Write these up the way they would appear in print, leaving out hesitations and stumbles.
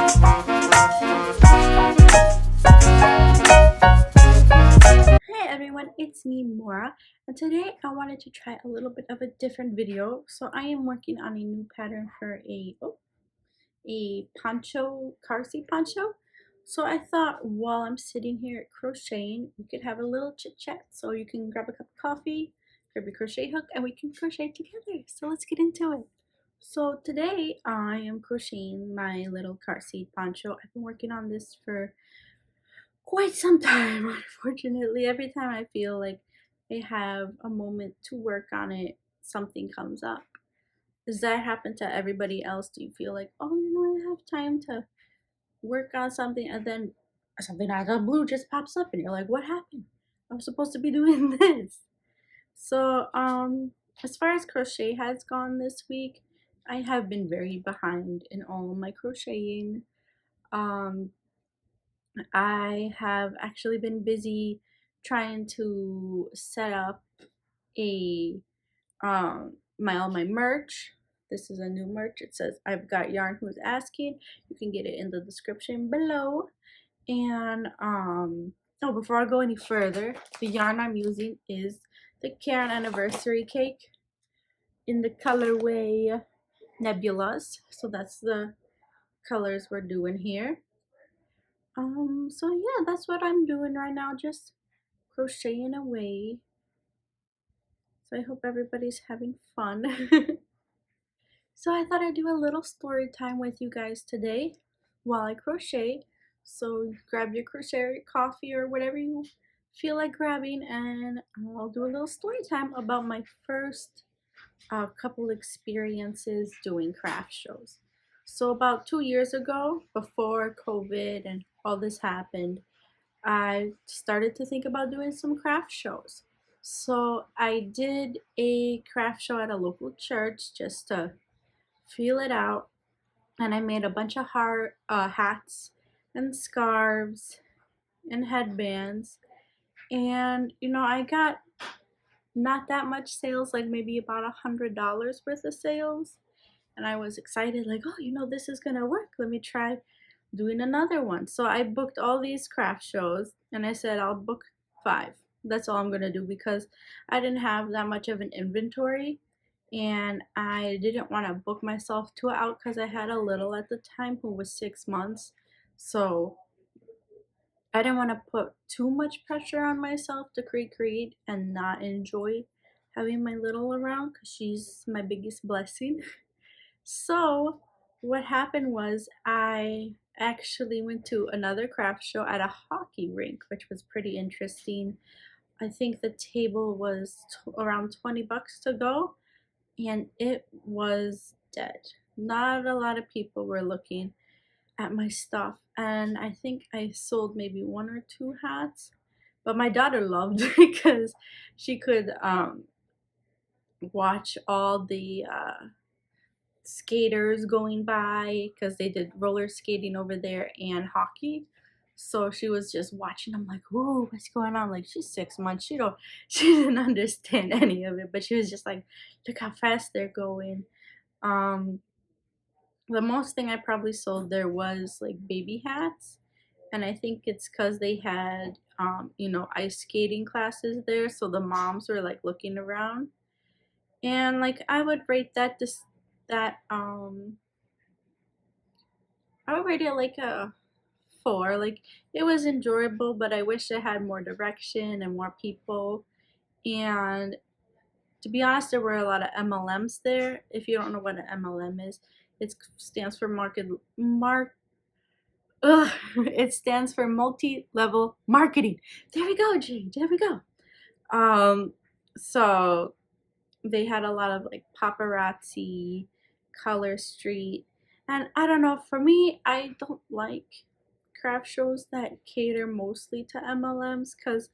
Hi everyone, it's me Mora, and today I wanted to try a little bit of a different video. So I am working on a new pattern for a poncho, car seat poncho. So I thought while I'm sitting here crocheting, we could have a little chit chat. So you can grab a cup of coffee, grab your crochet hook, and we can crochet together. So let's get into it. So today I am crocheting my little car seat poncho. I've been working on this for quite some time, unfortunately. Every time I feel like I have a moment to work on it, something comes up. Does that happen to everybody else? Do you feel like, oh, I have time to work on something, and then something out of the blue just pops up and you're like, what happened? I was supposed to be doing this. So, as far as crochet has gone this week, I have been very behind in all my crocheting. Um, I have actually been busy trying to set up a all my merch. This is a new merch. It says I've got yarn who's asking. You can get it in the description below. And oh, before I go any further, the yarn I'm using is the Karen Anniversary Cake in the colorway Nebulas. So that's the colors we're doing here. So yeah, that's what I'm doing right now, just crocheting away. So I hope everybody's having fun. So I thought I'd do a little story time with you guys today while I crochet. So grab your crochet or your coffee or whatever you feel like grabbing, and I'll do a little story time about my first couple experiences doing craft shows. So about 2 years ago, before COVID and all this happened, I started to think about doing some craft shows. So I did a craft show at a local church just to feel it out, and I made a bunch of hats and scarves and headbands. And I got not that much sales, like maybe about $100 worth of sales. And I was excited, like, oh, this is gonna work. Let me try doing another one. So I booked all these craft shows, and I said I'll book 5. That's all I'm gonna do, because I didn't have that much of an inventory, and I didn't want to book myself too out because I had a little at the time who was 6 months. So I didn't want to put too much pressure on myself to create and not enjoy having my little around, because she's my biggest blessing. So what happened was I actually went to another craft show at a hockey rink, which was pretty interesting. I think the table was around 20 bucks to go, and it was dead. Not a lot of people were looking at my stuff, and I think I sold maybe 1 or 2 hats. But my daughter loved it because she could watch all the skaters going by, because they did roller skating over there and hockey. So she was just watching. I'm like, "Whoa, what's going on?" Like, she's 6 months. She didn't understand any of it, but she was just like, "Look how fast they're going." Um, the most thing I probably sold there was like baby hats, and I think it's because they had ice skating classes there, so the moms were like looking around. And like I would rate that I would rate it like a 4. Like, it was enjoyable, but I wish it had more direction and more people. And to be honest, there were a lot of MLMs there. If you don't know what an MLM is, it stands for it stands for multi-level marketing. There we go, Jane. There we go. Um, so they had a lot of like paparazzi, color street, and I don't know. For me, I don't like craft shows that cater mostly to MLMs, because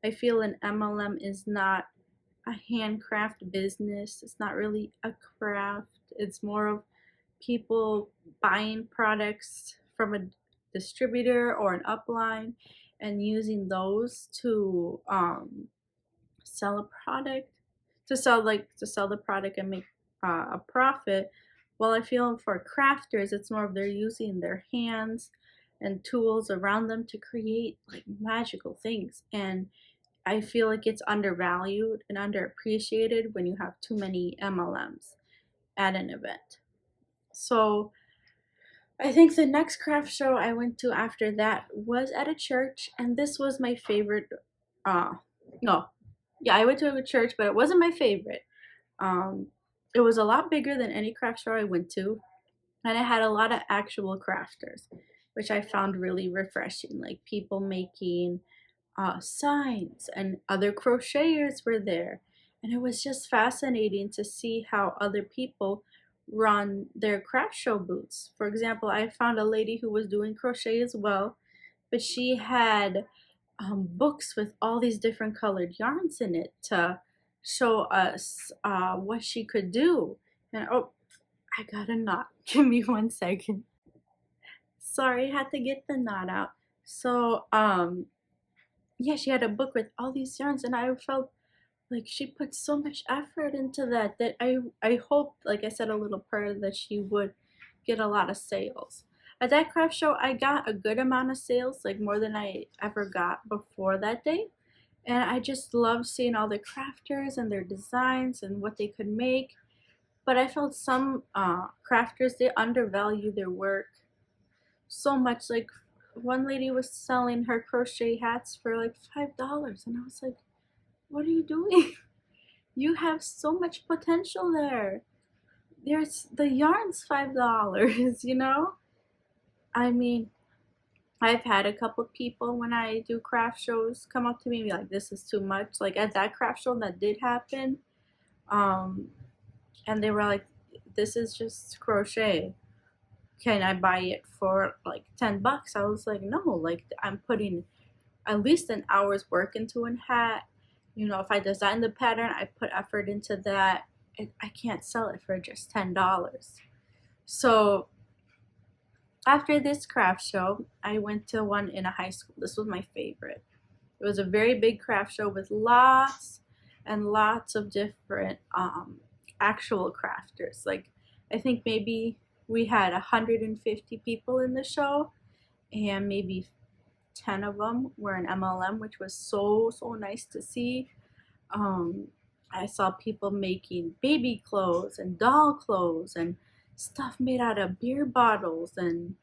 I feel an MLM is not a handcraft business. It's not really a craft. It's more of people buying products from a distributor or an upline and using those to sell a product, to sell the product and make a profit. Well, I feel for crafters, it's more of they're using their hands and tools around them to create like magical things. And I feel like it's undervalued and underappreciated when you have too many MLMs at an event. So I think the next craft show I went to after that was at a church, and this was my favorite. Uh, no, yeah, I went to a church, but it wasn't my favorite. Um, it was a lot bigger than any craft show I went to, and it had a lot of actual crafters, which I found really refreshing. Like people making signs, and other crocheters were there. And it was just fascinating to see how other people run their craft show booths. For example, I found a lady who was doing crochet as well, but she had books with all these different colored yarns in it to show us what she could do. And oh, I got a knot. Give me 1 second. Sorry, I had to get the knot out. So, yeah, she had a book with all these yarns, and I felt like she put so much effort into that that I hoped, like I said, a little prayer that she would get a lot of sales. At that craft show, I got a good amount of sales, like more than I ever got before that day. And I just love seeing all the crafters and their designs and what they could make. But I felt some crafters, they undervalue their work so much. Like one lady was selling her crochet hats for like $5, and I was like, what are you doing? You have so much potential there. There's the yarn's $5, you know? I mean, I've had a couple people when I do craft shows come up to me and be like, this is too much. Like at that craft show that did happen, um, and they were like, this is just crochet. Can I buy it for like $10? I was like, no, like I'm putting at least an hour's work into a hat. You know, if I design the pattern, I put effort into that. I can't sell it for just $10. So after this craft show, I went to one in a high school. This was my favorite. It was a very big craft show with lots and lots of different actual crafters. Like I think maybe we had 150 people in the show, and maybe 10 of them were an MLM, which was so nice to see. Um, I saw people making baby clothes and doll clothes and stuff made out of beer bottles and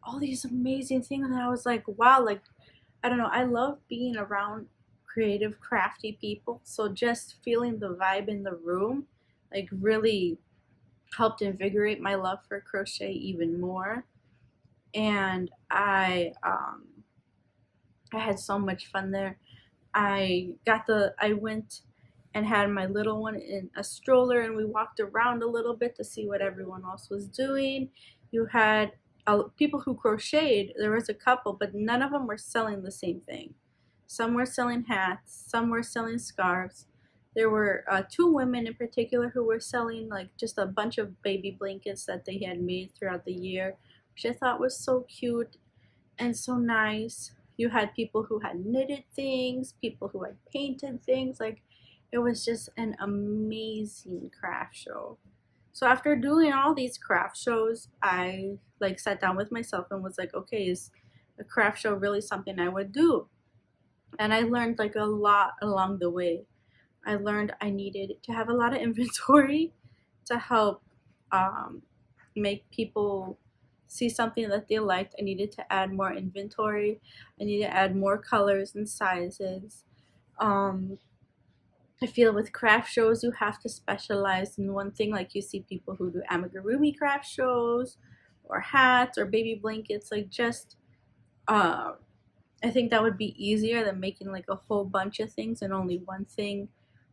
all these amazing things. And I was like, wow, like, I don't know, I love being around creative, crafty people. So just feeling the vibe in the room, like, really helped invigorate my love for crochet even more. And I had so much fun there. I went and had my little one in a stroller, and we walked around a little bit to see what everyone else was doing. You had people who crocheted. There was a couple, but none of them were selling the same thing. Some were selling hats, some were selling scarves. There were 2 women in particular who were selling like just a bunch of baby blankets that they had made throughout the year, which I thought was so cute and so nice. You had people who had knitted things, people who had painted things. Like, it was just an amazing craft show. So after doing all these craft shows, I like sat down with myself and was like, okay, is a craft show really something I would do? And I learned like a lot along the way. I learned I needed to have a lot of inventory to help make people see something that they liked. I needed to add more inventory. I needed to add more colors and sizes. I feel with craft shows, you have to specialize in one thing. Like you see people who do amigurumi craft shows or hats or baby blankets. Like just, I think that would be easier than making like a whole bunch of things and only one thing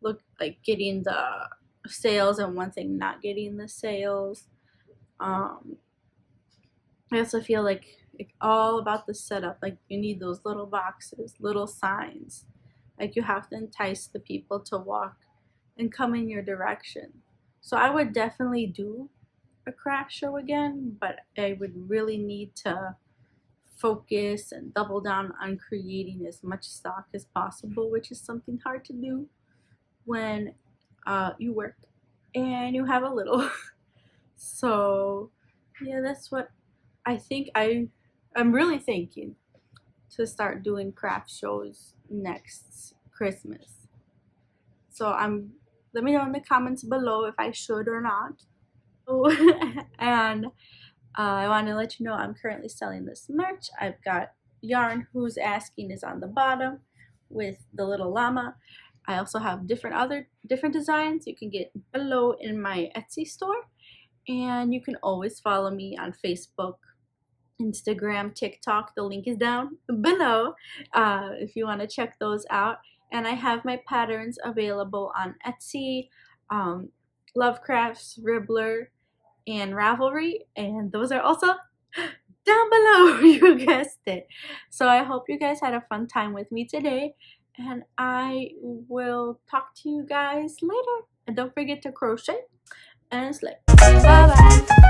look like getting the sales and one thing not getting the sales. I also feel like all about the setup. Like you need those little boxes, little signs. Like you have to entice the people to walk and come in your direction. So I would definitely do a craft show again, but I would really need to focus and double down on creating as much stock as possible, which is something hard to do when you work and you have a little. So yeah, that's what I think. I'm really thinking to start doing craft shows next Christmas. So let me know in the comments below if I should or not. Oh, and I want to let you know I'm currently selling this merch. I've got yarn Who's Asking is on the bottom with the little llama. I also have different designs you can get below in my Etsy store. And you can always follow me on Facebook, Instagram, TikTok. The link is down below if you want to check those out. And I have my patterns available on Etsy, um, Lovecrafts, Ribbler, and Ravelry. And those are also down below. You guessed it. So I hope you guys had a fun time with me today. And I will talk to you guys later. And don't forget to crochet and slip. Bye bye.